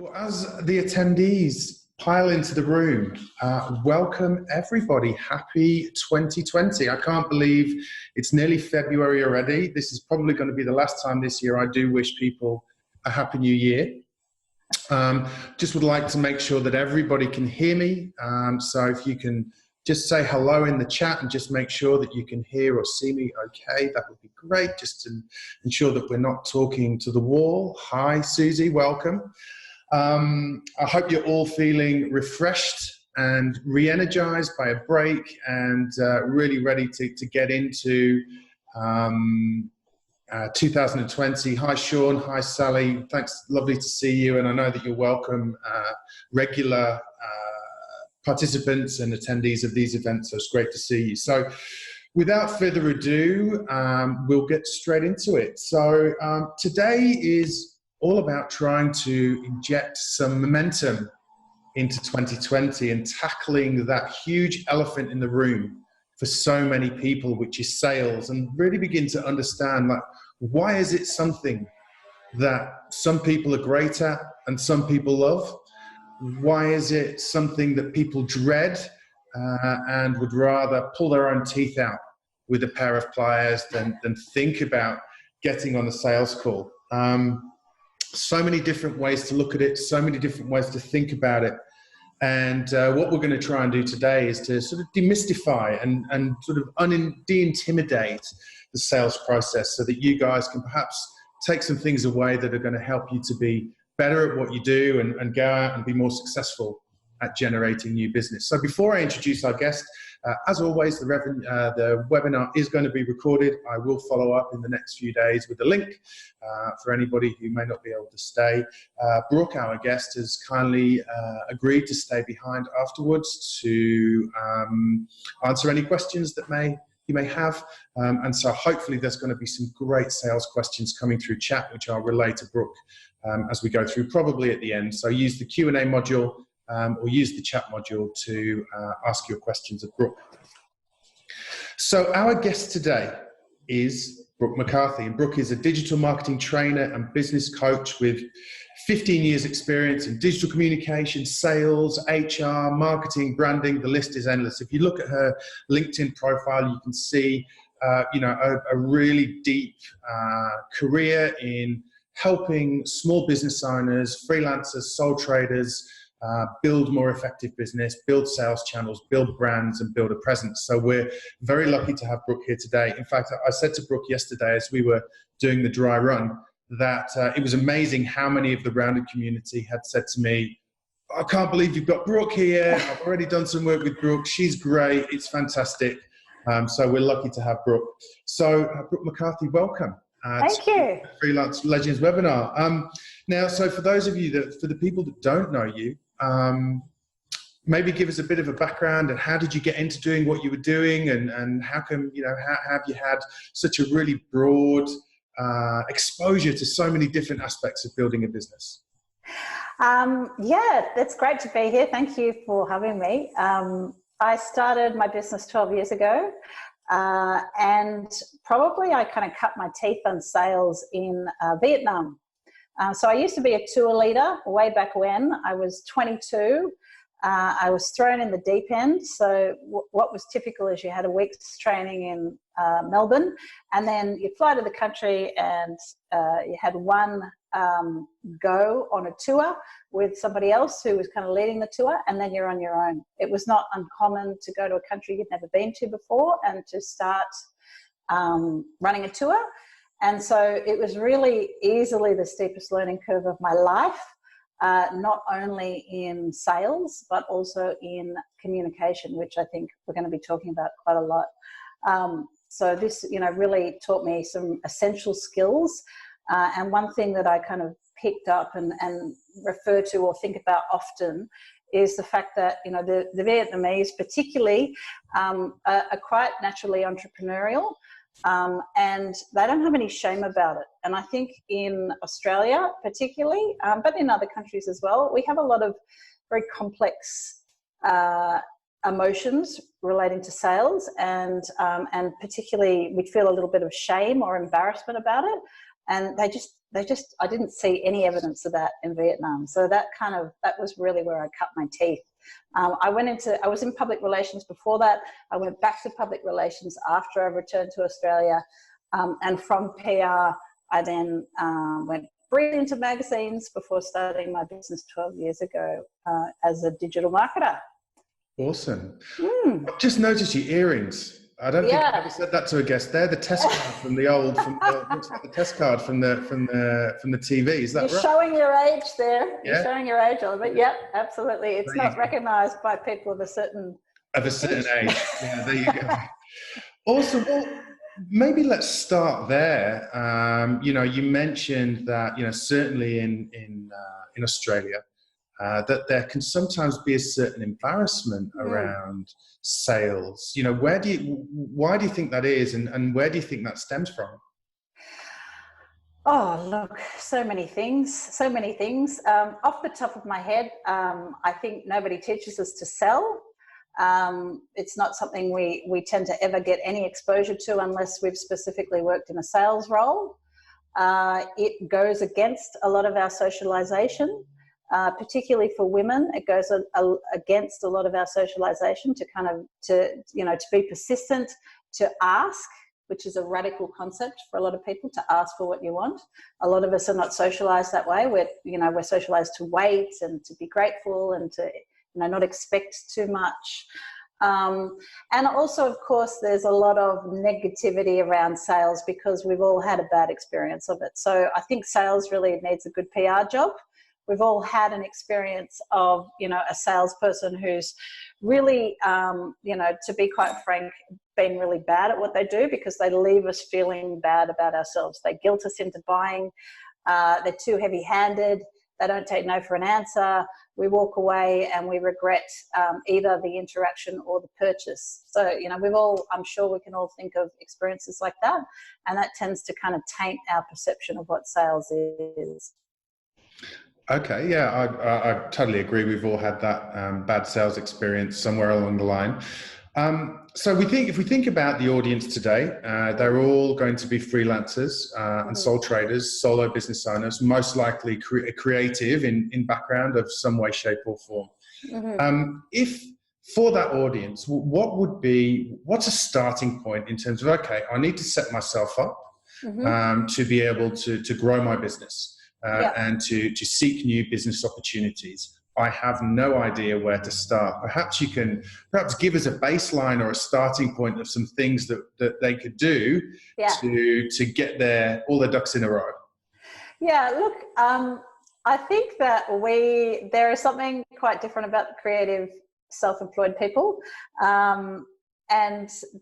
Well, as the attendees pile into the room, welcome everybody. Happy 2020. I can't believe it's nearly February already. This is probably going to be the last time this year I do wish people a Happy New Year. Just would like to make sure that everybody can hear me. So if you can just say hello in the chat and just make sure that you can hear or see me okay, that would be great, just to ensure that we're not talking to the wall. Hi, Susie, welcome. I hope you're all feeling refreshed and re-energized by a break and really ready to get into 2020. Hi, Sean. Hi, Sally. Thanks. Lovely to see you. And I know that you're welcome regular participants and attendees of these events. So it's great to see you. So without further ado, we'll get straight into it. So today is all about trying to inject some momentum into 2020 and tackling that huge elephant in the room for so many people, which is sales, and really begin to understand, like, why is it something that some people are great at and some people love? Why is it something that people dread and would rather pull their own teeth out with a pair of pliers than think about getting on a sales call? So many different ways to look at it, so many different ways to think about it. And what we're going to try and do today is to sort of demystify and sort of de-intimidate the sales process so that you guys can perhaps take some things away that are going to help you to be better at what you do and go out and be more successful at generating new business. So before I introduce our guest, as always, the webinar is going to be recorded. I will follow up in the next few days with a link for anybody who may not be able to stay. Brook, our guest, has kindly agreed to stay behind afterwards to answer any questions that you may have. And so hopefully there's going to be some great sales questions coming through chat, which I'll relay to Brook as we go through, probably at the end. So use the Q&A module or use the chat module to ask your questions of Brook. So our guest today is Brook McCarthy, and Brook is a digital marketing trainer and business coach with 15 years experience in digital communication, sales, HR, marketing, branding. The list is endless. If you look at her LinkedIn profile, you can see a really deep career in helping small business owners, freelancers, sole traders, build more effective business, build sales channels, build brands, and build a presence. So we're very lucky to have Brook here today. In fact, I said to Brook yesterday as we were doing the dry run that it was amazing how many of the Rounded community had said to me, I can't believe you've got Brook here. I've already done some work with Brook. She's great. It's fantastic. So we're lucky to have Brook. So Brook McCarthy, welcome. Thank you. Freelance Legends webinar. Now, so for those of you for the people that don't know you, maybe give us a bit of a background and how did you get into doing what you were doing, and how come, how have you had such a really broad exposure to so many different aspects of building a business? Yeah, it's great to be here. Thank you for having me. I started my business 12 years ago. And probably I kind of cut my teeth on sales in Vietnam. So I used to be a tour leader way back when. I was 22. I was thrown in the deep end. So what was typical is you had a week's training in Melbourne, and then you fly to the country and you had one go on a tour with somebody else who was kind of leading the tour, and then you're on your own. It was not uncommon to go to a country you'd never been to before and to start running a tour. And so it was really easily the steepest learning curve of my life, not only in sales, but also in communication, which I think we're going to be talking about quite a lot. So this, really taught me some essential skills. And one thing that I kind of picked up and refer to or think about often is the fact that, the Vietnamese particularly are quite naturally entrepreneurial. And they don't have any shame about it. And I think in Australia particularly, but in other countries as well, we have a lot of very complex emotions relating to sales, and particularly we feel a little bit of shame or embarrassment about it. And they just I didn't see any evidence of that in Vietnam. So that was really where I cut my teeth. I was in public relations before that. I went back to public relations after I returned to Australia. And from PR, I then went briefly into magazines before starting my business 12 years ago as a digital marketer. Awesome. I've just noticed your earrings. I don't think I've ever said that to a guest. They're the test card from the looks like the test card from the TV. Is that right? You're showing your age there. Yeah. You're showing your age, Oliver. Yep, absolutely. It's not recognised by people of a certain age. Yeah, there you go. Awesome. Well, maybe let's start there. You mentioned that certainly in Australia. That there can sometimes be a certain embarrassment around sales. Why do you think that is, and where do you think that stems from? Oh, look, so many things. Off the top of my head, I think nobody teaches us to sell. It's not something we tend to ever get any exposure to unless we've specifically worked in a sales role. It goes against a lot of our socialization. Particularly for women, it goes against a lot of our socialization to be persistent, to ask, which is a radical concept for a lot of people, to ask for what you want. A lot of us are not socialized that way. We're socialized to wait and to be grateful and to not expect too much. And also, of course, there's a lot of negativity around sales because we've all had a bad experience of it. So I think sales really needs a good PR job. We've all had an experience of, a salesperson who's really, to be quite frank, been really bad at what they do because they leave us feeling bad about ourselves. They guilt us into buying. They're too heavy-handed. They don't take no for an answer. We walk away and we regret either the interaction or the purchase. So, I'm sure we can all think of experiences like that. And that tends to kind of taint our perception of what sales is. Okay, yeah, I totally agree. We've all had that bad sales experience somewhere along the line. So if we think about the audience today, they're all going to be freelancers and sole traders, solo business owners, most likely creative in background of some way, shape or form. If for that audience, what's a starting point in terms of, okay, I need to set myself up to be able to grow my business. And to seek new business opportunities. I have no idea where to start. Perhaps you can give us a baseline or a starting point of some things that they could do to get all their ducks in a row. Yeah, look, I think that there is something quite different about the creative self-employed people. And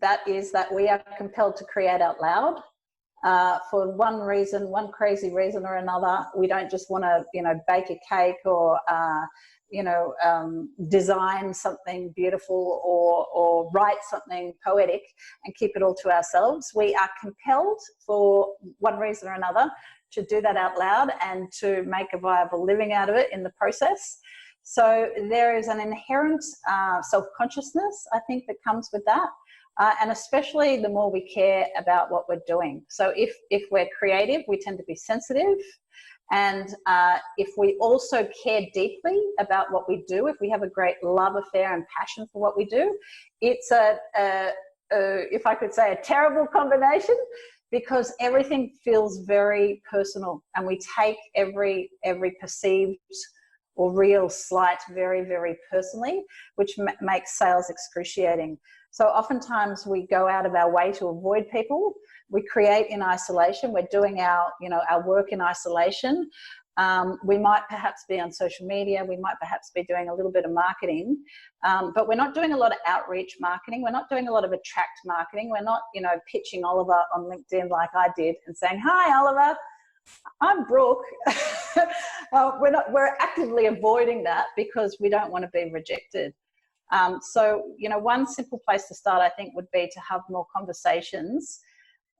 that is that we are compelled to create out loud. For one crazy reason or another. We don't just want to, bake a cake or, design something beautiful or write something poetic and keep it all to ourselves. We are compelled for one reason or another to do that out loud and to make a viable living out of it in the process. So there is an inherent self-consciousness, I think, that comes with that. And especially the more we care about what we're doing. So if we're creative, we tend to be sensitive. And if we also care deeply about what we do, if we have a great love affair and passion for what we do, it's if I could say, a terrible combination because everything feels very personal and we take every perceived or real slight very, very personally, which makes sales excruciating. So oftentimes we go out of our way to avoid people. We create in isolation. We're doing our work in isolation. We might perhaps be on social media. We might perhaps be doing a little bit of marketing, but we're not doing a lot of outreach marketing. We're not doing a lot of attract marketing. We're not, pitching Oliver on LinkedIn like I did and saying, "Hi, Oliver, I'm Brooke." We're actively avoiding that because we don't want to be rejected. So, one simple place to start, I think, would be to have more conversations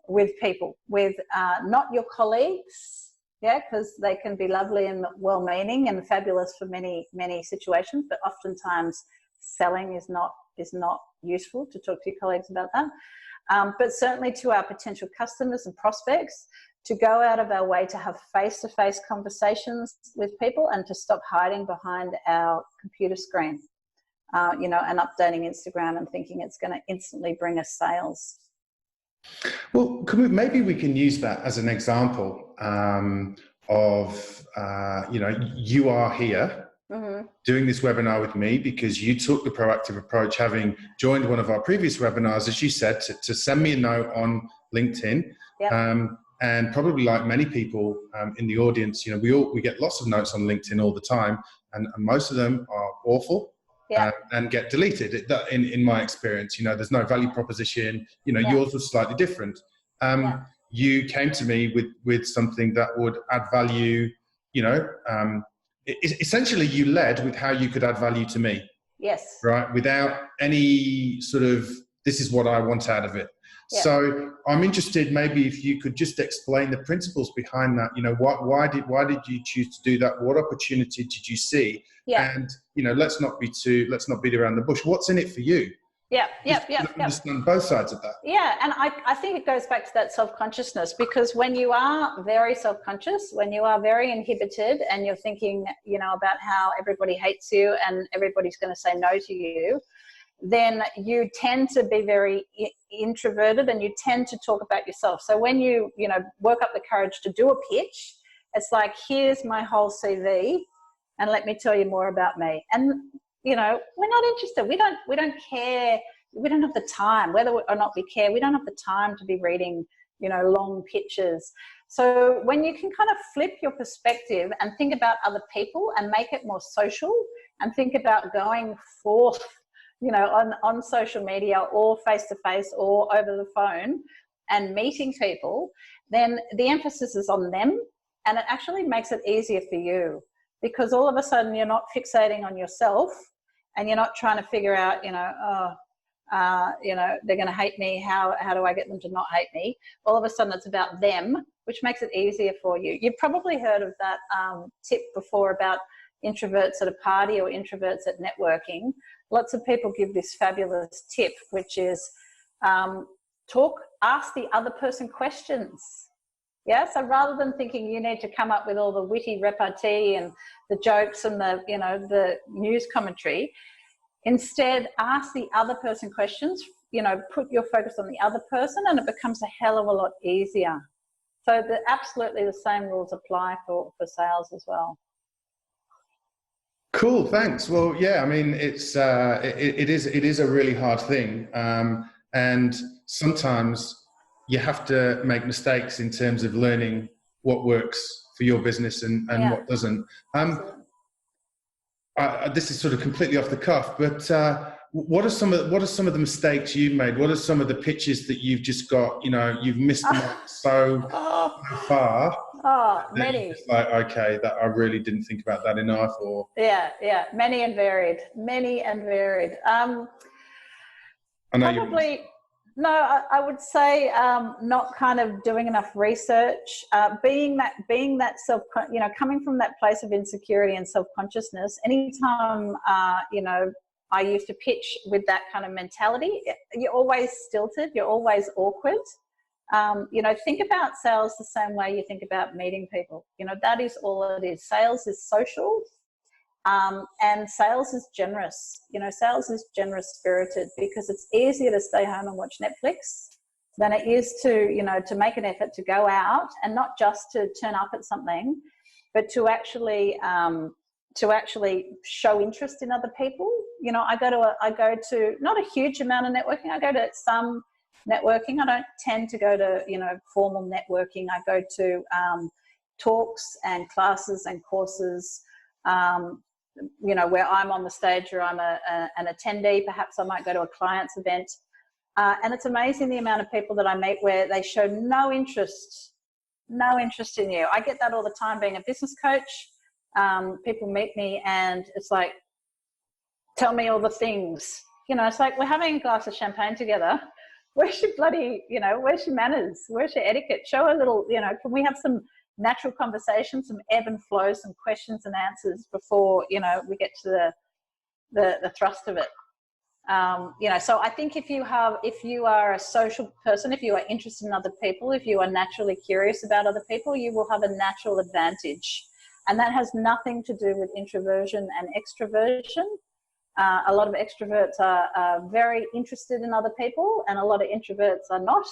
with people, with not your colleagues, because they can be lovely and well-meaning and fabulous for many, many situations, but oftentimes selling is not useful to talk to your colleagues about that. But certainly to our potential customers and prospects, to go out of our way to have face-to-face conversations with people and to stop hiding behind our computer screen, you know, and updating Instagram and thinking it's going to instantly bring us sales. Well, maybe we can use that as an example of, you know, you are here doing this webinar with me because you took the proactive approach, having joined one of our previous webinars, as you said, to send me a note on LinkedIn. Yep. And probably like many people in the audience, you know, we get lots of notes on LinkedIn all the time, and most of them are awful. Yeah. And get deleted. In my experience, you know, there's no value proposition. You know, yours was slightly different. You came to me with something that would add value. You know, essentially, you led with how you could add value to me. Yes. Right, without any sort of this is what I want out of it. Yeah. So I'm interested, maybe if you could just explain the principles behind that. You know, why did you choose to do that? What opportunity did you see? Yeah. And you know, let's not beat around the bush. What's in it for you? Yeah. Understand both sides of that. Yeah, and I think it goes back to that self-consciousness, because when you are very self-conscious, when you are very inhibited and you're thinking, you know, about how everybody hates you and everybody's going to say no to you, then you tend to be very introverted and you tend to talk about yourself. So when you know, work up the courage to do a pitch, it's like, here's my whole CV and let me tell you more about me. And, you know, we're not interested. We don't care. We don't have the time, whether or not we care. We don't have the time to be reading, you know, long pitches. So when you can kind of flip your perspective and think about other people and make it more social and think about going forth, you know, on social media or face-to-face or over the phone and meeting people, then the emphasis is on them, and it actually makes it easier for you, because all of a sudden you're not fixating on yourself and you're not trying to figure out, you know, you know, they're going to hate me. How do I get them to not hate me? All of a sudden it's about them, which makes it easier for you. You've probably heard of that tip before about introverts at a party or introverts at networking. Lots of people give this fabulous tip, which is ask the other person questions. Yeah, so rather than thinking you need to come up with all the witty repartee and the jokes and the, you know, the news commentary, instead ask the other person questions, you know, put your focus on the other person, and it becomes a hell of a lot easier. So absolutely the same rules apply for sales as well. Cool, thanks. Well, yeah, I mean, it's it is a really hard thing, and sometimes you have to make mistakes in terms of learning what works for your business and what doesn't. This is sort of completely off the cuff, but what are some of the mistakes you've made? What are some of the pitches that you've just got, you know, you've missed them so far? Many. It's like, okay, that I really didn't think about that enough, or many and varied. Probably. No, I would say not kind of doing enough research, being that you know, coming from that place of insecurity and self-consciousness. Anytime, you know, I used to pitch with that kind of mentality, you're always stilted, you're always awkward. You know, think about sales the same way you think about meeting people. You know, that is all it is. Sales is social. And sales is generous. You know, sales is generous spirited, because it's easier to stay home and watch Netflix than it is to, you know, to make an effort to go out and not just to turn up at something, but to actually show interest in other people. You know, I go to not a huge amount of networking. I go to some networking. I don't tend to go to, you know, formal networking. I go to talks and classes and courses, you know, where I'm on the stage or I'm an attendee. Perhaps I might go to a client's event. And it's amazing the amount of people that I meet where they show no interest in you. I get that all the time being a business coach. People meet me and it's like, tell me all the things. You know, it's like, we're having a glass of champagne together. Where's your bloody, you know, where's your manners? Where's your etiquette? Show a little, you know, can we have some natural conversation, some ebb and flow, some questions and answers before, you know, we get to the thrust of it. So I think if you are a social person, if you are interested in other people, if you are naturally curious about other people, you will have a natural advantage. And that has nothing to do with introversion and extroversion. A lot of extroverts are very interested in other people, and a lot of introverts are not.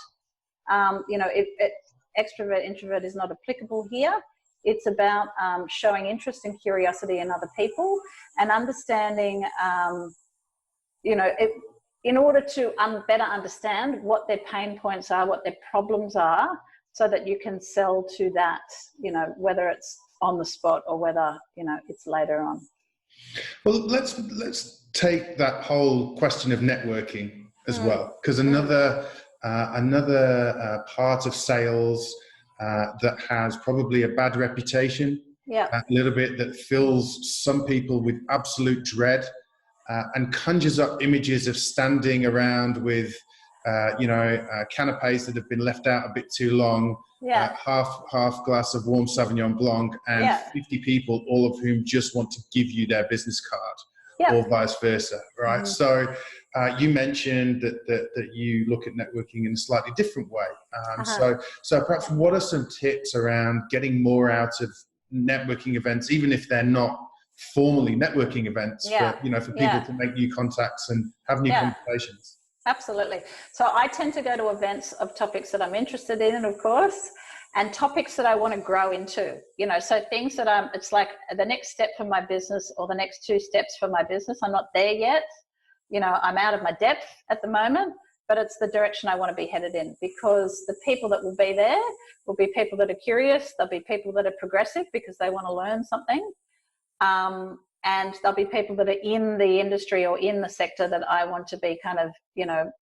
Extrovert, introvert is not applicable here. It's about showing interest and curiosity in other people and understanding, in order to better understand what their pain points are, what their problems are, so that you can sell to that, whether it's on the spot or whether, it's later on. Well, let's take that whole question of networking as well, because another part of sales that has probably a bad reputation, a little bit, that fills some people with absolute dread and conjures up images of standing around with canapes that have been left out a bit too long, half glass of warm Sauvignon Blanc, and 50 people, all of whom just want to give you their business card, or vice versa, right? So you mentioned that you look at networking in a slightly different way. So perhaps what are some tips around getting more out of networking events, even if they're not formally networking events, for people to make new contacts and have new conversations? Absolutely. So I tend to go to events of topics that I'm interested in, of course, and topics that I want to grow into, so things that it's like the next step for my business, or the next 2 steps for my business. I'm not there yet. I'm out of my depth at the moment, but it's the direction I want to be headed in, because the people that will be there will be people that are curious. There'll be people that are progressive because they want to learn something. And there'll be people that are in the industry or in the sector that I want to be kind of,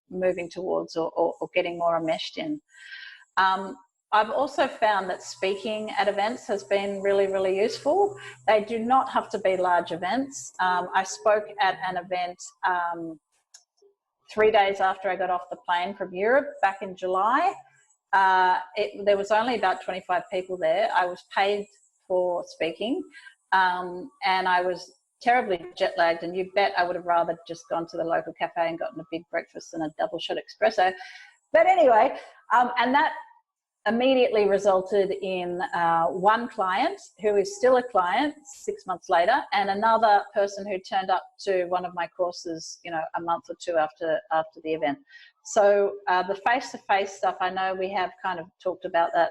moving towards or getting more enmeshed in. I've also found that speaking at events has been really, really useful. They do not have to be large events. I spoke at an event 3 days after I got off the plane from Europe back in July. There was only about 25 people there. I was paid for speaking. And I was terribly jet lagged, and you bet I would have rather just gone to the local cafe and gotten a big breakfast and a double shot espresso. But anyway, and that immediately resulted in one client who is still a client 6 months later, and another person who turned up to one of my courses, a month or 2 after the event. So the face-to-face stuff, I know we have kind of talked about that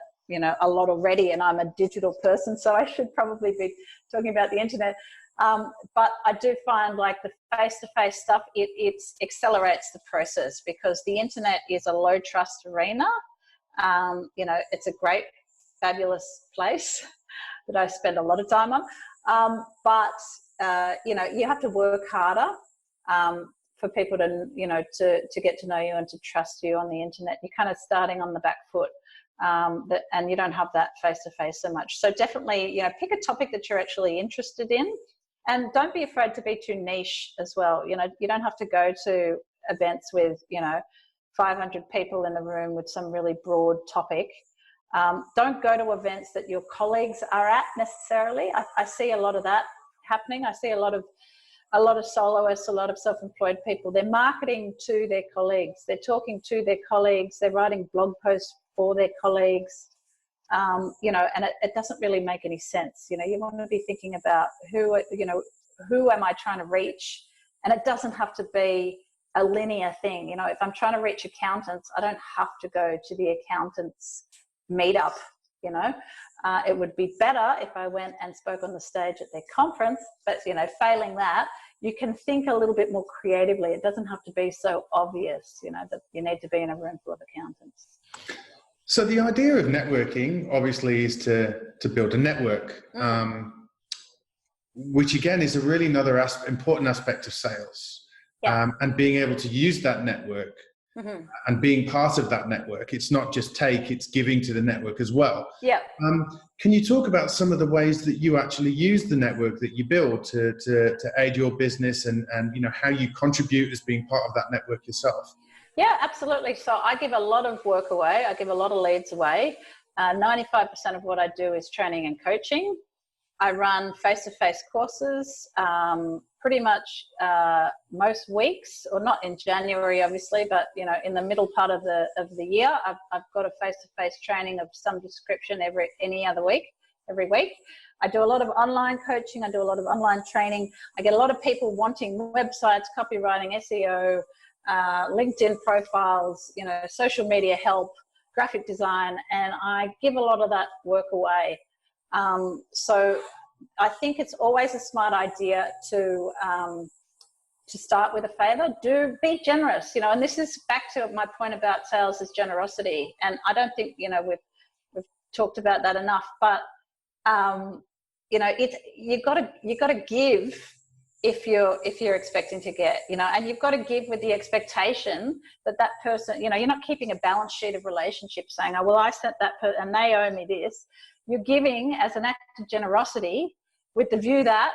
a lot already, and I'm a digital person, so I should probably be talking about the internet. But I do find like the face-to-face stuff, it accelerates the process, because the internet is a low trust arena. It's a great, fabulous place that I spend a lot of time on. But you have to work harder for people to, to get to know you and to trust you on the internet. You're kind of starting on the back foot. And you don't have that face-to-face so much. So definitely, pick a topic that you're actually interested in, and don't be afraid to be too niche as well. You don't have to go to events with, 500 people in the room with some really broad topic. Don't go to events that your colleagues are at necessarily. I see a lot of that happening. I see a lot of soloists, a lot of self-employed people. They're marketing to their colleagues. They're talking to their colleagues. They're writing blog posts for their colleagues, and it doesn't really make any sense. You want to be thinking about who am I trying to reach, and it doesn't have to be a linear thing. If I'm trying to reach accountants, I don't have to go to the accountants meetup. It would be better if I went and spoke on the stage at their conference, but failing that, you can think a little bit more creatively. It doesn't have to be so obvious, that you need to be in a room full of accountants. So the idea of networking obviously is to build a network, which again is a really another important aspect of sales, and being able to use that network and being part of that network. It's not just it's giving to the network as well. Yeah. Can you talk about some of the ways that you actually use the network that you build to aid your business, and how you contribute as being part of that network yourself? Yeah, absolutely. So I give a lot of work away. I give a lot of leads away. 95% of what I do is training and coaching. I run face-to-face courses pretty much most weeks, or not in January, obviously, but in the middle part of the year, I've got a face-to-face training of some description every week. I do a lot of online coaching. I do a lot of online training. I get a lot of people wanting websites, copywriting, SEO, LinkedIn profiles, social media help, graphic design, and I give a lot of that work away. So I think it's always a smart idea to start with a favor. Be generous, and this is back to my point about sales is generosity. And I don't think, we've talked about that enough, but you've got to give if you're expecting to get, and you've got to give with the expectation that person, you're not keeping a balance sheet of relationships saying, oh, well, I sent that person and they owe me this. You're giving as an act of generosity with the view that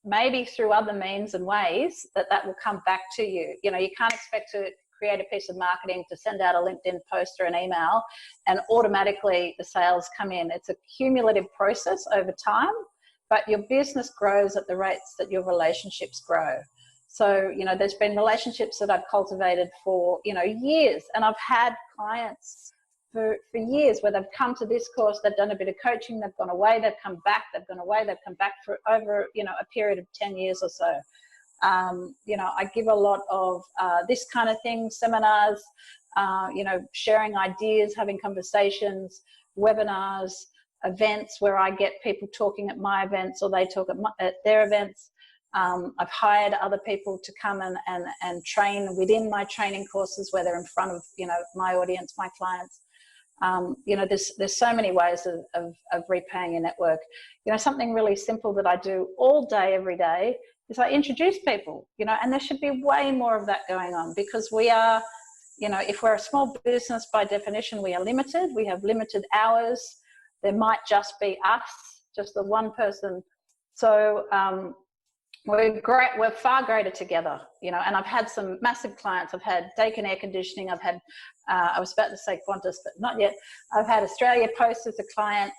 maybe through other means and ways that will come back to you. You can't expect to create a piece of marketing, to send out a LinkedIn post or an email and automatically the sales come in. It's a cumulative process over time, but your business grows at the rates that your relationships grow. So, there's been relationships that I've cultivated for, years, and I've had clients for years where they've come to this course, they've done a bit of coaching, they've gone away, they've come back, they've gone away, they've come back for over, a period of 10 years or so. I give a lot of this kind of thing, seminars, sharing ideas, having conversations, webinars, events where I get people talking at my events or they talk at their events. I've hired other people to come and train within my training courses where they're in front of, my audience, my clients. There's so many ways of repaying your network. Something really simple that I do all day, every day, is I introduce people, and there should be way more of that going on, because we are, if we're a small business, by definition, we are limited. We have limited hours. There might just be us, just the one person. So we're far greater together, and I've had some massive clients. I've had Dakin Air Conditioning. I've had, I was about to say Qantas, but not yet. I've had Australia Post as a client,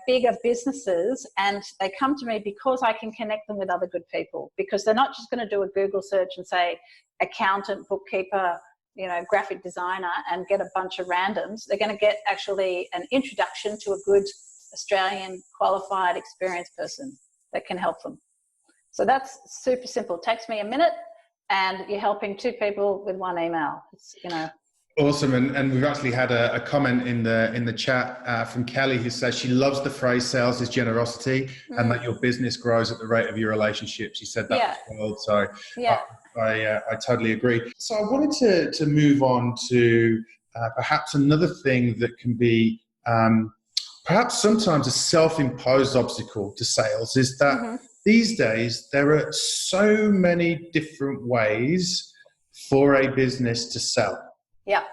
bigger businesses, and they come to me because I can connect them with other good people, because they're not just going to do a Google search and say accountant, bookkeeper, graphic designer and get a bunch of randoms. They're going to get actually an introduction to a good Australian qualified experienced person that can help them. So that's super simple. It takes me a minute and you're helping two people with one email. It's, Awesome. And we've actually had a comment in the chat from Kelly, who says she loves the phrase sales is generosity and that your business grows at the rate of your relationship. She said that as well. So yeah. I totally agree. So I wanted to move on to perhaps another thing that can be perhaps sometimes a self-imposed obstacle to sales, is that these days there are so many different ways for a business to sell. Yeah.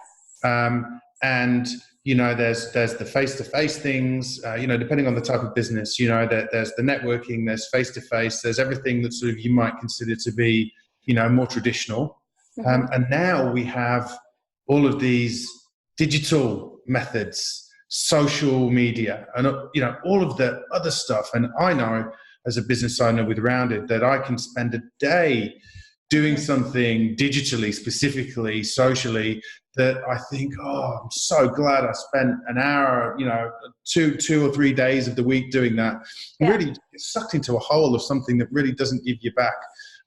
And there's the face-to-face things, depending on the type of business, there's the networking, there's face-to-face, there's everything that sort of you might consider to be, more traditional. And now we have all of these digital methods, social media, and, all of the other stuff. And I know as a business owner with Rounded that I can spend a day doing something digitally, specifically, socially, that I think, oh, I'm so glad I spent an hour, 2 or 3 days of the week doing that. Yeah. Really get sucked into a hole of something that really doesn't give you back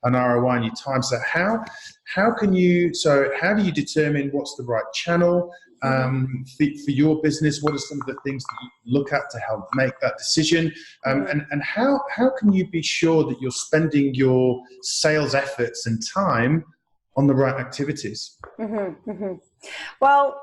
an ROI on your time. So how do you determine what's the right channel for your business? What are some of the things that you look at to help make that decision? And how can you be sure that you're spending your sales efforts and time on the right activities? Well,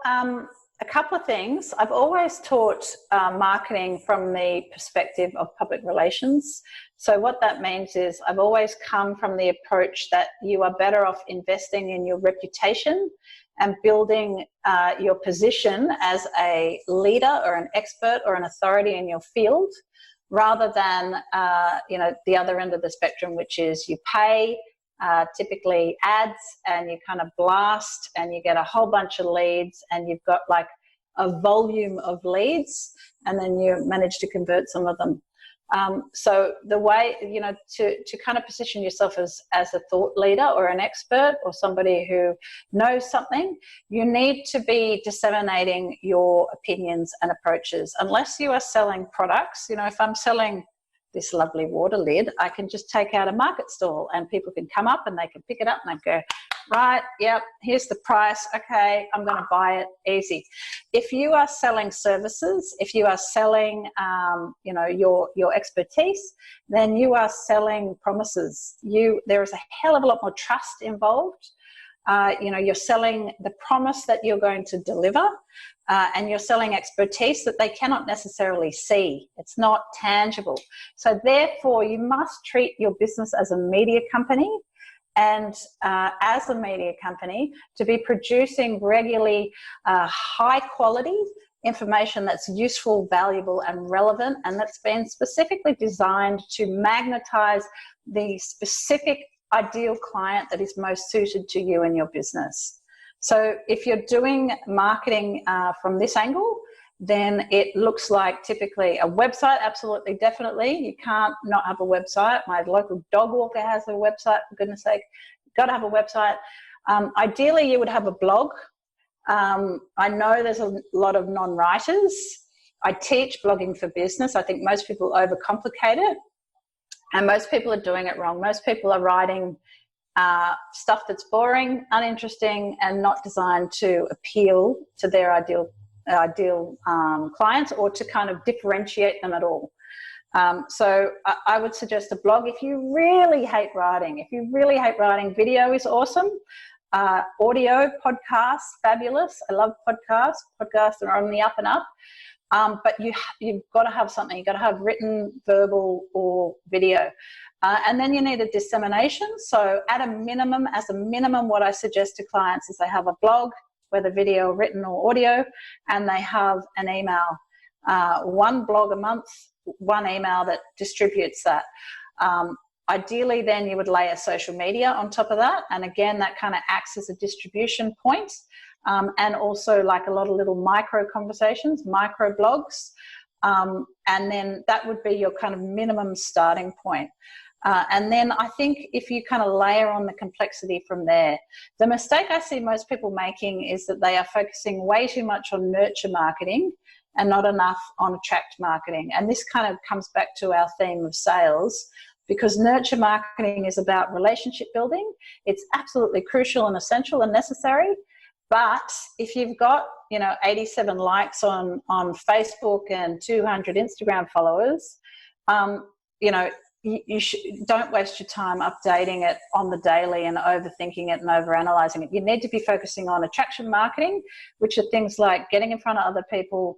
a couple of things. I've always taught marketing from the perspective of public relations. So what that means is I've always come from the approach that you are better off investing in your reputation and building your position as a leader or an expert or an authority in your field, rather than the other end of the spectrum, which is you pay typically ads and you kind of blast and you get a whole bunch of leads and you've got like a volume of leads and then you manage to convert some of them. So the way, to kind of position yourself as a thought leader or an expert or somebody who knows something, you need to be disseminating your opinions and approaches. Unless you are selling products, if I'm selling this lovely water lid, I can just take out a market stall and people can come up and they can pick it up and they go, right, yep, here's the price, okay, I'm going to buy it, easy. If you are selling services, if you are selling your expertise, then you are selling promises. There is a hell of a lot more trust involved. You're selling the promise that you're going to deliver, and you're selling expertise that they cannot necessarily see. It's not tangible. So therefore, you must treat your business as a media company, and as a media company, to be producing regularly high quality information that's useful, valuable, and relevant, and that's been specifically designed to magnetize the specific ideal client that is most suited to you and your business. So if you're doing marketing from this angle, then it looks like typically a website. Absolutely, definitely. You can't not have a website. My local dog walker has a website, for goodness sake. You've got to have a website. Ideally, you would have a blog. I know there's a lot of non-writers. I teach blogging for business. I think most people overcomplicate it, and most people are doing it wrong. Most people are writing stuff that's boring, uninteresting, and not designed to appeal to their ideal clients or to kind of differentiate them at all. So I would suggest a blog. If you really hate writing, video is awesome. Audio, podcasts, fabulous. I love podcasts. Podcasts are on the up and up. But you've got to have something. You've got to have written, verbal, or video. And then you need a dissemination. So as a minimum, what I suggest to clients is they have a blog, whether video, written, or audio, and they have an email. One blog a month, one email that distributes that. Ideally, then you would layer social media on top of that. And again, that kind of acts as a distribution point. And also like a lot of little micro conversations, micro blogs. And then that would be your kind of minimum starting point. And then I think if you kind of layer on the complexity from there, the mistake I see most people making is that they are focusing way too much on nurture marketing and not enough on attract marketing. And this kind of comes back to our theme of sales, because nurture marketing is about relationship building. It's absolutely crucial and essential and necessary. But if you've got, 87 likes on Facebook and 200 Instagram followers, you don't waste your time updating it on the daily and overthinking it and overanalyzing it. You need to be focusing on attraction marketing, which are things like getting in front of other people,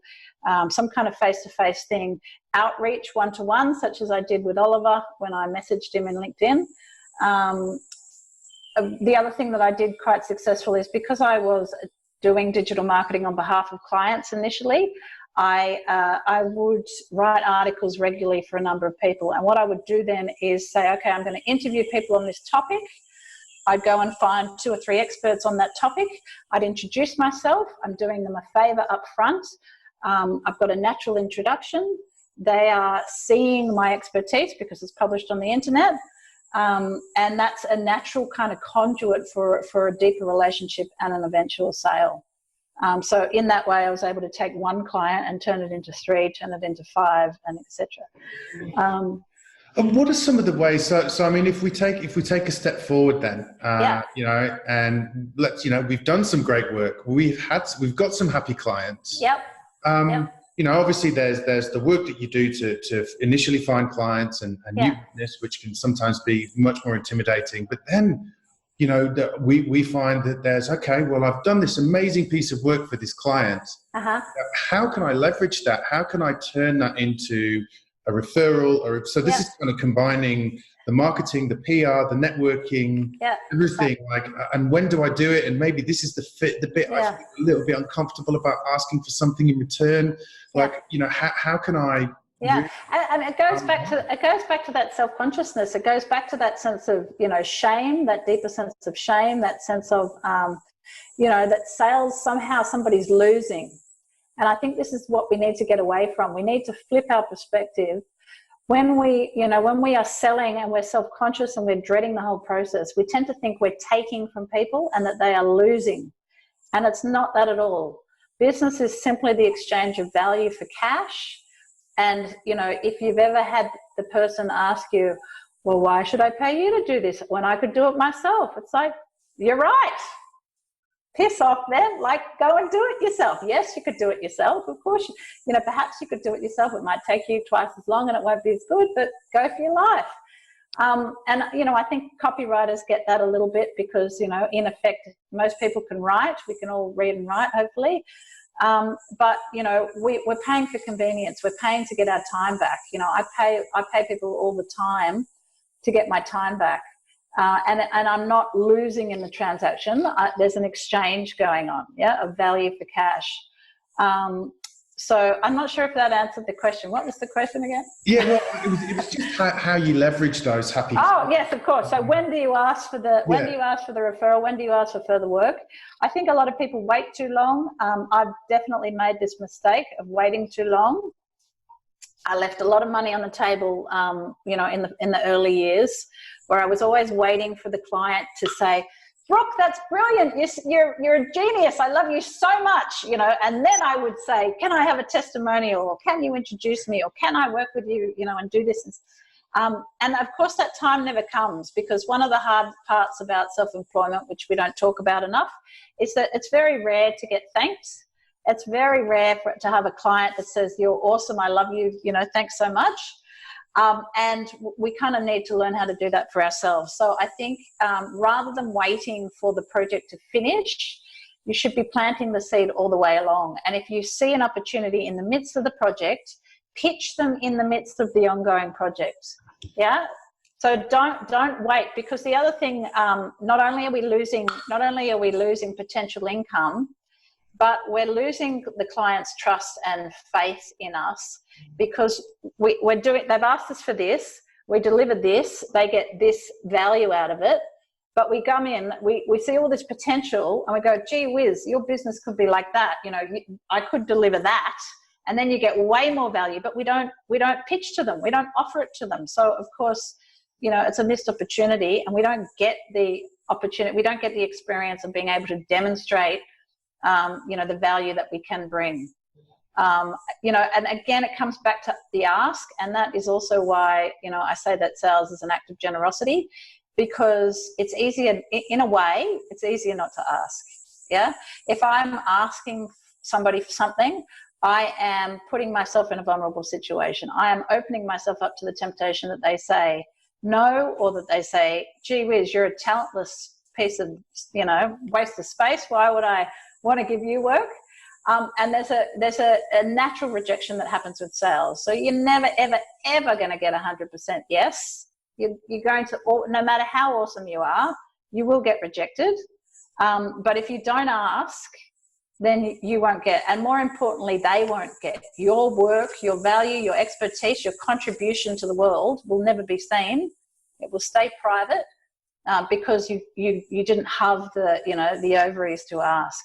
some kind of face-to-face thing, outreach one-to-one, such as I did with Oliver when I messaged him in LinkedIn. The other thing that I did quite successfully is because I was doing digital marketing on behalf of clients initially, I would write articles regularly for a number of people. And what I would do then is say, okay, I'm going to interview people on this topic. I'd go and find 2 or 3 experts on that topic. I'd introduce myself. I'm doing them a favor up front. I've got a natural introduction. They are seeing my expertise because it's published on the internet. And that's a natural kind of conduit for a deeper relationship and an eventual sale. So in that way, I was able to take one client and turn it into 3, turn it into 5, and etc. And what are some of the ways? So I mean, if we take a step forward, then and let's we've done some great work. We've got some happy clients. Yep. Obviously there's the work that you do to initially find clients and new business, which can sometimes be much more intimidating. But then, we find that there's, okay, well, I've done this amazing piece of work for this client. How can I leverage that? How can I turn that into a referral? So this is kind of combining the marketing, the PR, the networking, everything. And when do I do it? And maybe this is the bit I feel a little bit uncomfortable about asking for something in return. How can I? Yeah, and it goes back to that self-consciousness. It goes back to that sense of shame, that deeper sense of shame, that sense of that sales somehow somebody's losing. And I think this is what we need to get away from. We need to flip our perspective when we are selling and we're self-conscious and we're dreading the whole process, we tend to think we're taking from people and that they are losing. And it's not that at all. Business is simply the exchange of value for cash. And, if you've ever had the person ask you, well, why should I pay you to do this when I could do it myself? It's like, you're right. Piss off then, go and do it yourself. Yes, you could do it yourself. Of course, perhaps you could do it yourself. It might take you twice as long and it won't be as good, but go for your life. I think copywriters get that a little bit because, in effect, most people can write. We can all read and write, hopefully. But we're paying for convenience. We're paying to get our time back. I pay people all the time to get my time back. And I'm not losing in the transaction. There's an exchange going on, of value for cash. So I'm not sure if that answered the question. What was the question again? Yeah, well, it was just how you leverage those happy. Oh, yes, of course. So when do you ask for the referral? When do you ask for further work? I think a lot of people wait too long. I've definitely made this mistake of waiting too long. I left a lot of money on the table, in the early years, where I was always waiting for the client to say, Brooke, that's brilliant. You're a genius. I love you so much, and then I would say, can I have a testimonial, or can you introduce me, or can I work with you, and do this? And of course that time never comes, because one of the hard parts about self-employment, which we don't talk about enough, is that it's very rare to get thanks. It's very rare to have a client that says, you're awesome, I love you, thanks so much. And we kind of need to learn how to do that for ourselves. So I think rather than waiting for the project to finish, you should be planting the seed all the way along. And if you see an opportunity in the midst of the project, pitch them in the midst of the ongoing project. Yeah. So don't wait, because the other thing, not only are we losing potential income, but we're losing the client's trust and faith in us, because they've asked us for this, we delivered this, they get this value out of it, but we come in, we see all this potential and we go, gee whiz, your business could be like that, I could deliver that, and then you get way more value, but we don't pitch to them, we don't offer it to them. So of course, it's a missed opportunity, and we don't get the opportunity, we don't get the experience of being able to demonstrate the value that we can bring. And again, it comes back to the ask, and that is also why, I say that sales is an act of generosity, because it's easier, in a way, it's easier not to ask. Yeah. If I'm asking somebody for something, I am putting myself in a vulnerable situation. I am opening myself up to the temptation that they say no, or that they say, gee whiz, you're a talentless piece of, waste of space. Why would I want to give you work? And there's a natural rejection that happens with sales. So you're never, ever, ever going to get 100% yes. You're going to, no matter how awesome you are, you will get rejected. But if you don't ask, then you won't get, and more importantly, they won't get. Your work, your value, your expertise, your contribution to the world will never be seen. It will stay private, because you didn't have the ovaries to ask.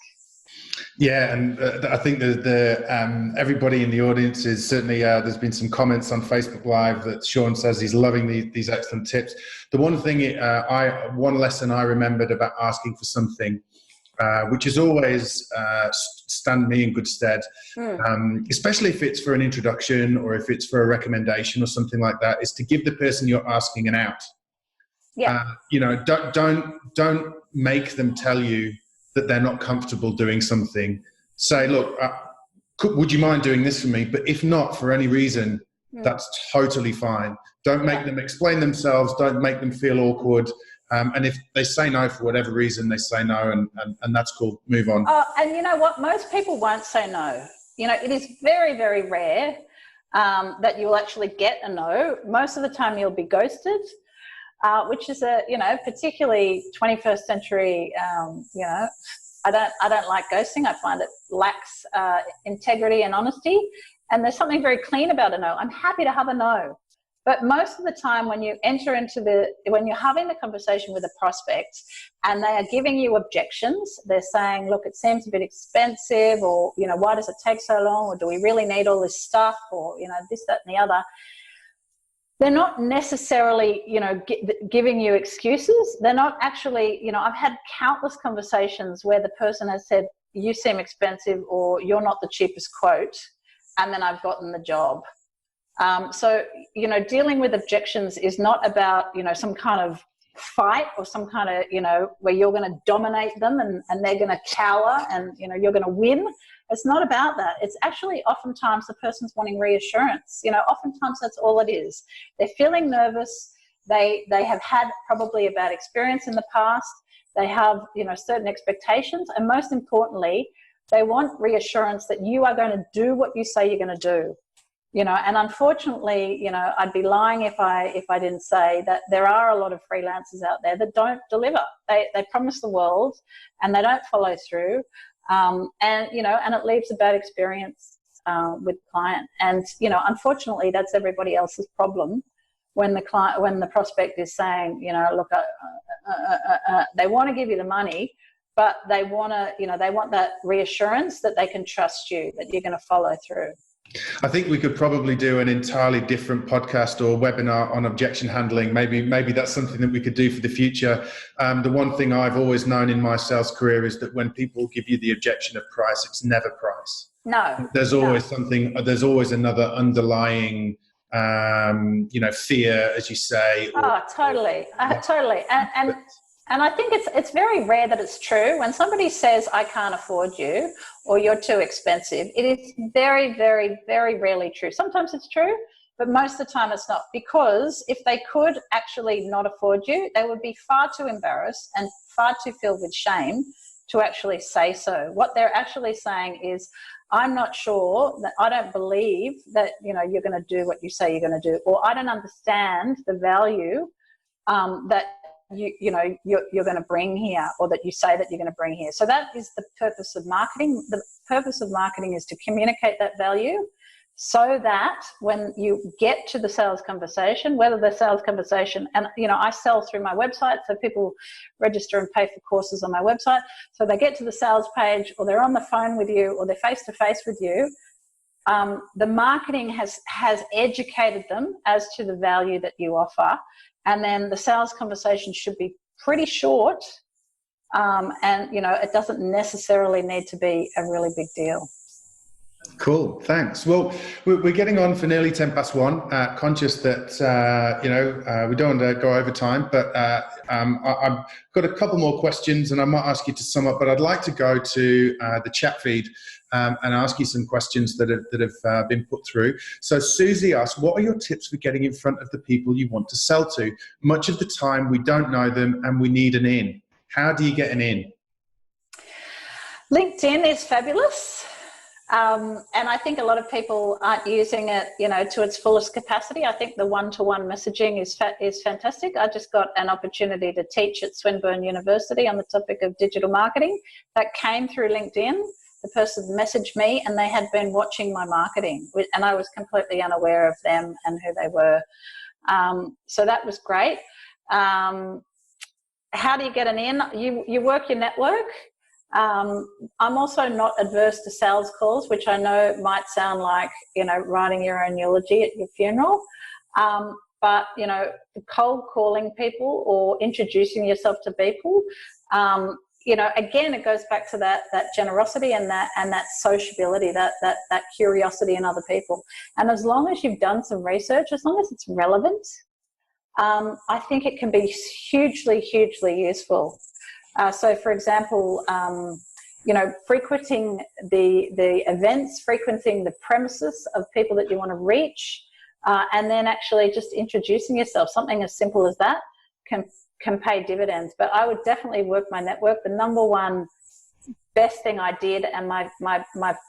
Yeah, and I think the everybody in the audience is certainly, there's been some comments on Facebook Live that Sean says he's loving these excellent tips. The one thing, one lesson I remembered about asking for something, which has always stand me in good stead, especially if it's for an introduction or if it's for a recommendation or something like that, is to give the person you're asking an out. Yeah. Don't make them tell you that they're not comfortable doing something. Say, look, would you mind doing this for me? But if not, for any reason, that's totally fine. Don't make them explain themselves. Don't make them feel awkward. And if they say no for whatever reason, they say no, and that's cool. Move on. And you know what? Most people won't say no. It is very, very rare that you'll actually get a no. Most of the time you'll be ghosted, which is particularly 21st century, I don't like ghosting. I find it lacks integrity and honesty. And there's something very clean about a no. I'm happy to have a no. But most of the time when you enter when you're having the conversation with a prospect and they are giving you objections, they're saying, look, it seems a bit expensive, or, why does it take so long? Or do we really need all this stuff? Or, this, that, and the other. they're not necessarily, giving you excuses. They're not actually, I've had countless conversations where the person has said, you seem expensive, or you're not the cheapest quote, and then I've gotten the job. So, dealing with objections is not about, some kind of fight or some kind of, where you're going to dominate them and they're going to cower and, you're going to win. It's not about that. It's actually oftentimes the person's wanting reassurance. Oftentimes that's all it is. They're feeling nervous. They have had probably a bad experience in the past. They have, certain expectations. And most importantly, they want reassurance that you are going to do what you say you're going to do. And unfortunately, I'd be lying if I didn't say that there are a lot of freelancers out there that don't deliver. They promise the world and they don't follow through. And it leaves a bad experience with the client. And, unfortunately, that's everybody else's problem when the prospect is saying, look, they want to give you the money, but they want that reassurance that they can trust you, that you're going to follow through. I think we could probably do an entirely different podcast or webinar on objection handling. Maybe that's something that we could do for the future. The one thing I've always known in my sales career is that when people give you the objection of price, it's never price. No. There's always something, there's always another underlying, fear, as you say. Totally. Totally. And I think it's very rare that it's true. When somebody says, I can't afford you, or you're too expensive, it is very, very, very rarely true. Sometimes it's true, but most of the time it's not. Because if they could actually not afford you, they would be far too embarrassed and far too filled with shame to actually say so. What they're actually saying is, I'm not sure, that I don't believe that, you're going to do what you say you're going to do, or I don't understand the value that you're going to bring here, or that you say that you're going to bring here. So that is the purpose of marketing. The purpose of marketing is to communicate that value, so that when you get to the sales conversation, whether the sales conversation, and I sell through my website, so people register and pay for courses on my website, so they get to the sales page, or they're on the phone with you, or they're face to face with you, the marketing has educated them as to the value that you offer. And then the sales conversation should be pretty short, and it doesn't necessarily need to be a really big deal. Cool, thanks. Well, we're getting on for nearly 1:10. Conscious that we don't want to go over time, but I've got a couple more questions, and I might ask you to sum up. But I'd like to go to the chat feed and ask you some questions that have been put through. So Susie asks, what are your tips for getting in front of the people you want to sell to? Much of the time we don't know them and we need an in. How do you get an in? LinkedIn is fabulous. And I think a lot of people aren't using it, to its fullest capacity. I think the one-to-one messaging is fantastic. I just got an opportunity to teach at Swinburne University on the topic of digital marketing. That came through LinkedIn. The person messaged me and they had been watching my marketing, and I was completely unaware of them and who they were. So that was great. How do you get an in? You work your network. I'm also not adverse to sales calls, which I know might sound like, writing your own eulogy at your funeral. But, cold calling people or introducing yourself to people, again, it goes back to that generosity and that sociability, that curiosity in other people. And as long as you've done some research, as long as it's relevant, I think it can be hugely, hugely useful. So, for example, frequenting the events, frequenting the premises of people that you want to reach, and then actually just introducing yourself, something as simple as that can pay dividends. But I would definitely work my network. The number one best thing I did, and my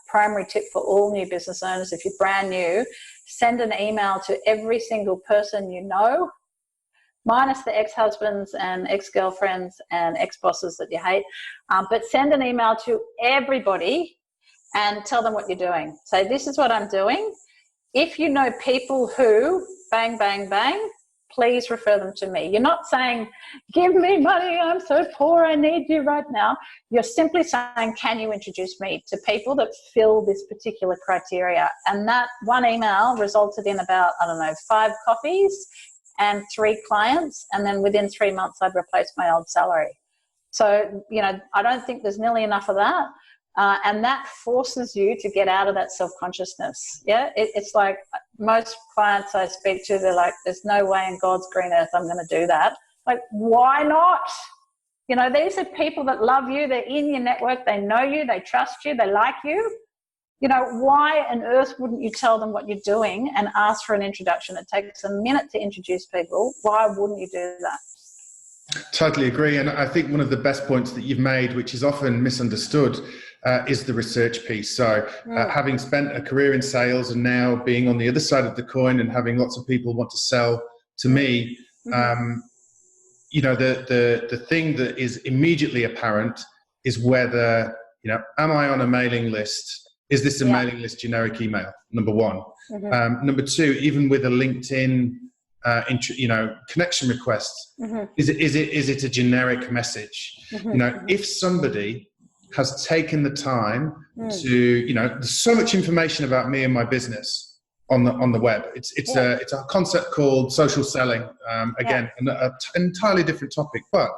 primary tip for all new business owners, if you're brand new, send an email to every single person you know, minus the ex-husbands and ex-girlfriends and ex-bosses that you hate. But send an email to everybody and tell them what you're doing. Say, this is what I'm doing. If you know people who, bang, bang, bang, please refer them to me. You're not saying, give me money, I'm so poor, I need you right now. You're simply saying, can you introduce me to people that fill this particular criteria? And that one email resulted in about, 5 coffees and 3 clients. And then within 3 months, I'd replaced my old salary. So, I don't think there's nearly enough of that. And that forces you to get out of that self-consciousness. Yeah, it's like most clients I speak to, they're like, there's no way in God's green earth I'm going to do that. Like, why not? These are people that love you. They're in your network. They know you. They trust you. They like you. Why on earth wouldn't you tell them what you're doing and ask for an introduction? It takes a minute to introduce people. Why wouldn't you do that? Totally agree. And I think one of the best points that you've made, which is often misunderstood, is the research piece. So having spent a career in sales and now being on the other side of the coin and having lots of people want to sell to me, the thing that is immediately apparent is whether, am I on a mailing list? Is this a mailing list generic email? Number one. Number two, even with a LinkedIn connection request, is it a generic message? If somebody has taken the time to, there's so much information about me and my business on the web. It's a concept called social selling. Again, an entirely different topic, but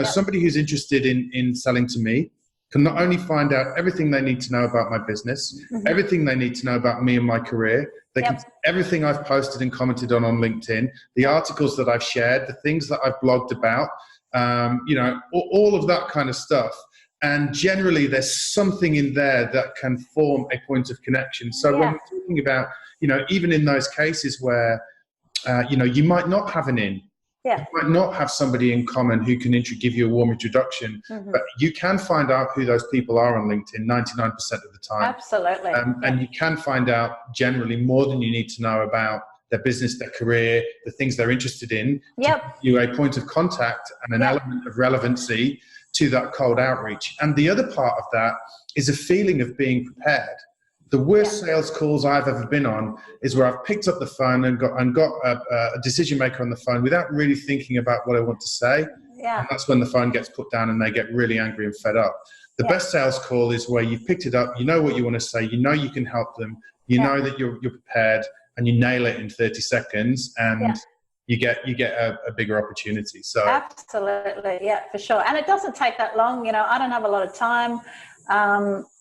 somebody who's interested in selling to me can not only find out everything they need to know about my business, everything they need to know about me and my career, they can everything I've posted and commented on LinkedIn, the articles that I've shared, the things that I've blogged about, all of that kind of stuff. And generally, there's something in there that can form a point of connection. So when we're talking about, even in those cases where, you might not have an in, you might not have somebody in common who can give you a warm introduction, but you can find out who those people are on LinkedIn 99% of the time. Absolutely. And you can find out generally more than you need to know about their business, their career, the things they're interested in. To give you a point of contact and an element of relevancy to that cold outreach. And the other part of that is a feeling of being prepared. The worst sales calls I've ever been on is where I've picked up the phone and got a decision maker on the phone without really thinking about what I want to say. And that's when the phone gets put down and they get really angry and fed up. The best sales call is where you've picked it up, you know what you want to say, you know you can help them, you know that you're prepared, and you nail it in 30 seconds and you get a bigger opportunity. So absolutely, for sure. And it doesn't take that long. I don't have a lot of time.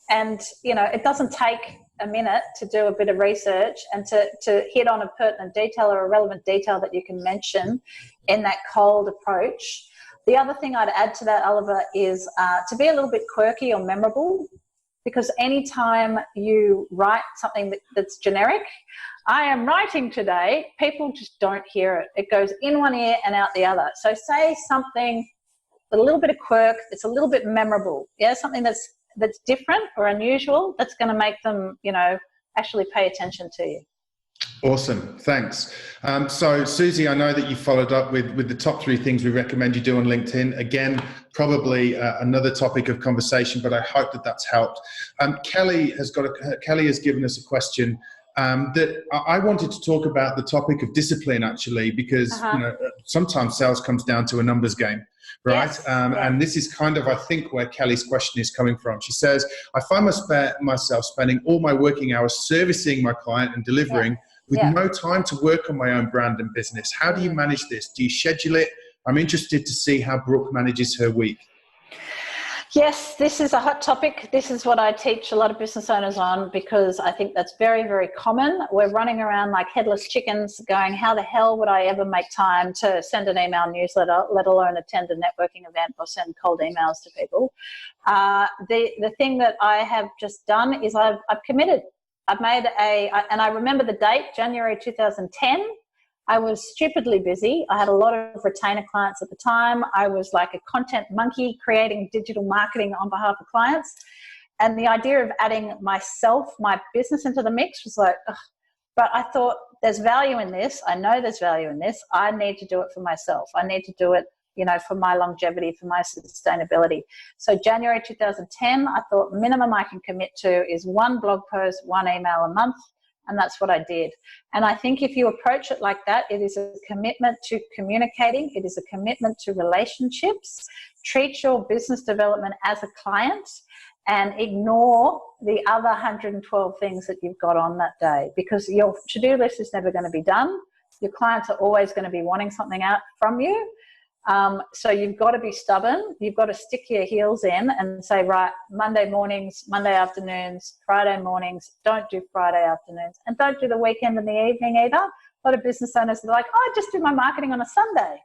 And, it doesn't take a minute to do a bit of research and to hit on a pertinent detail or a relevant detail that you can mention in that cold approach. The other thing I'd add to that, Oliver, is to be a little bit quirky or memorable, because anytime you write something that's generic, I am writing today, people just don't hear it. It goes in one ear and out the other. So say something with a little bit of quirk, it's a little bit memorable. Something that's different or unusual, that's going to make them, actually pay attention to you. Awesome, thanks. So Susie, I know that you followed up with the top 3 things we recommend you do on LinkedIn. Again, probably another topic of conversation, but I hope that that's helped. Kelly has given us a question that I wanted to talk about, the topic of discipline, actually, because sometimes sales comes down to a numbers game. Right. And this is kind of, I think, where Kelly's question is coming from. She says, I find myself spending all my working hours servicing my client and delivering with no time to work on my own brand and business. How do you manage this? Do you schedule it? I'm interested to see how Brooke manages her week. Yes, this is a hot topic. This is what I teach a lot of business owners on, because I think that's very, very common. We're running around like headless chickens going, how the hell would I ever make time to send an email newsletter, let alone attend a networking event or send cold emails to people? The thing that I have just done is I've committed. I've made and I remember the date, January 2010. I was stupidly busy. I had a lot of retainer clients at the time. I was like a content monkey creating digital marketing on behalf of clients. And the idea of adding myself, my business into the mix was like, ugh. But I thought there's value in this. I know there's value in this. I need to do it for myself. I need to do it, for my longevity, for my sustainability. So January 2010, I thought minimum I can commit to is 1 blog post, 1 email a month. And that's what I did. And I think if you approach it like that, it is a commitment to communicating. It is a commitment to relationships. Treat your business development as a client and ignore the other 112 things that you've got on that day, because your to-do list is never going to be done. Your clients are always going to be wanting something out from you. So you've got to be stubborn. You've got to stick your heels in and say, right, Monday mornings, Monday afternoons, Friday mornings, don't do Friday afternoons, and don't do the weekend and the evening either. A lot of business owners are like, oh, I just do my marketing on a Sunday.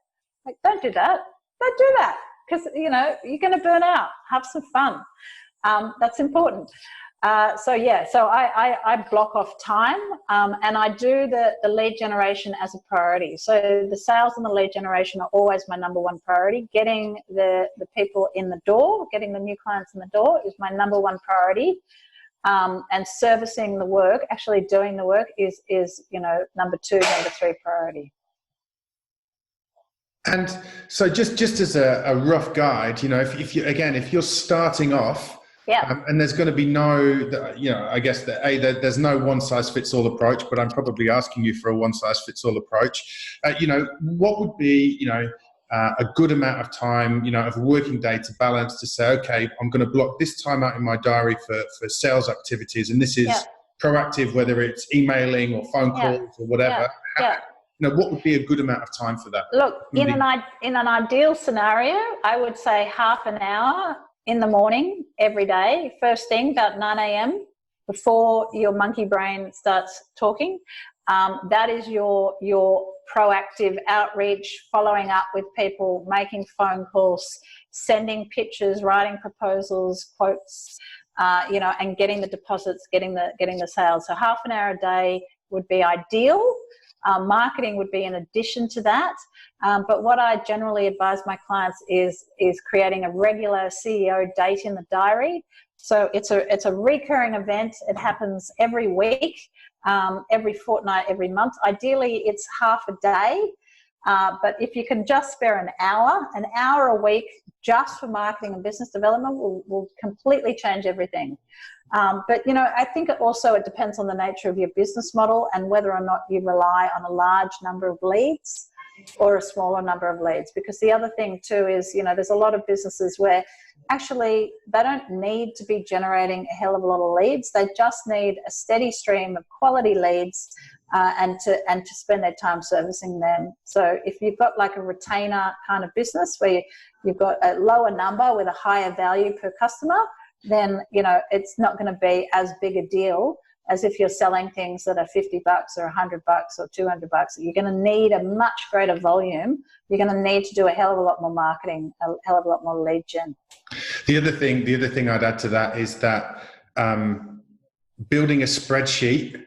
Like, don't do that. Don't do that, because, you know, you're going to burn out. Have some fun. That's important. So I block off time, and I do the lead generation as a priority. So the sales and the lead generation are always my number one priority. Getting the people in the door, getting the new clients in the door is my number one priority. And servicing the work, actually doing the work is number two, number three priority. And so just as a rough guide, if you're starting off, yeah. And there's going to be no, I guess that there's no one size fits all approach, but I'm probably asking you for a one size fits all approach. What would be, a good amount of time, of a working day to balance to say, okay, I'm going to block this time out in my diary for sales activities. And this is proactive, whether it's emailing or phone calls or whatever. What would be a good amount of time for that? Look, in an ideal scenario, I would say half an hour in the morning every day, first thing about 9 a.m. before your monkey brain starts talking. That is your proactive outreach, following up with people, making phone calls, sending pictures, writing proposals, quotes, and getting the deposits, getting the sales. So half an hour a day would be ideal. Marketing would be in addition to that. But what I generally advise my clients is creating a regular CEO date in the diary. So it's a recurring event. It happens every week, every fortnight, every month. Ideally, it's half a day. But if you can just spare an hour a week just for marketing and business development will completely change everything. But, I think it depends on the nature of your business model and whether or not you rely on a large number of leads or a smaller number of leads. Because the other thing too is, there's a lot of businesses where actually they don't need to be generating a hell of a lot of leads. They just need a steady stream of quality leads and to spend their time servicing them. So if you've got like a retainer kind of business where you've got a lower number with a higher value per customer, then, it's not going to be as big a deal as if you're selling things that are $50 or $100 or $200. You're going to need a much greater volume. You're going to need to do a hell of a lot more marketing, a hell of a lot more lead gen. The other thing I'd add to that is that building a spreadsheet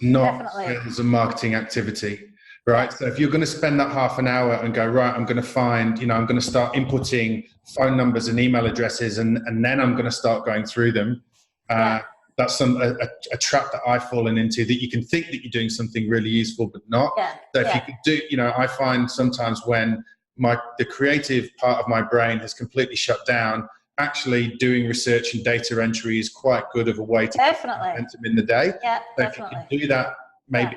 not sales and marketing activity. Right. So if you're going to spend that half an hour and go, right, I'm going to find, I'm going to start inputting phone numbers and email addresses and then I'm going to start going through them. That's a trap that I've fallen into, that you can think that you're doing something really useful, but not. So if you could do, I find sometimes when the creative part of my brain has completely shut down, actually doing research and data entry is quite good of a way to get momentum in the day. So if you can do that, maybe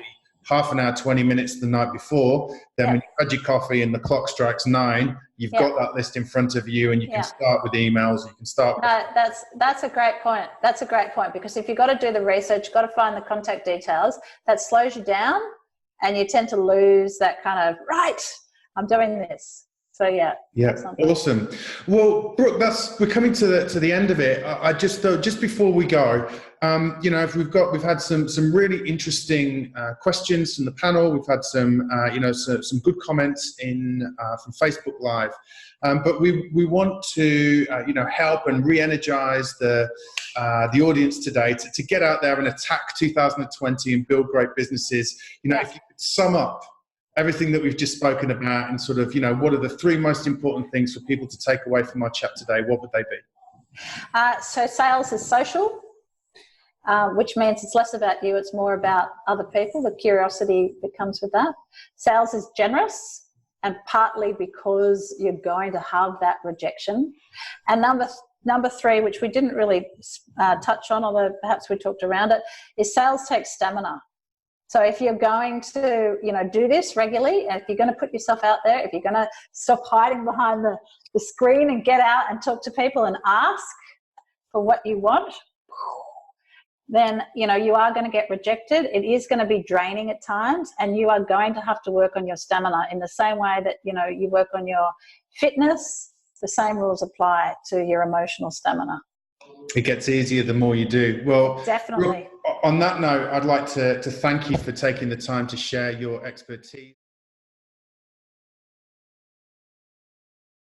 half an hour, 20 minutes the night before, then when you've had your coffee and the clock strikes 9, you've got that list in front of you and you can start with emails. You can start with... That's a great point. That's a great point, because if you've got to do the research, you've got to find the contact details, that slows you down and you tend to lose that kind of, right, I'm doing this. So awesome. Well, Brooke, we're coming to the end of it. I just thought, just before we go, if we've had some really interesting questions from the panel. We've had some good comments from Facebook Live, but we want to help and re-energize the audience today to get out there and attack 2020 and build great businesses. If you could sum up everything that we've just spoken about and sort of, what are the 3 most important things for people to take away from our chat today? What would they be? So sales is social, which means it's less about you, it's more about other people, the curiosity that comes with that. Sales is generous, and partly because you're going to have that rejection. And number 3, which we didn't really touch on, although perhaps we talked around it, is sales takes stamina. So if you're going to, do this regularly, and if you're going to put yourself out there, if you're going to stop hiding behind the screen and get out and talk to people and ask for what you want, then, you are going to get rejected. It is going to be draining at times, and you are going to have to work on your stamina in the same way that, you work on your fitness. The same rules apply to your emotional stamina. It gets easier the more you do. Well, definitely. On that note, I'd like to thank you for taking the time to share your expertise.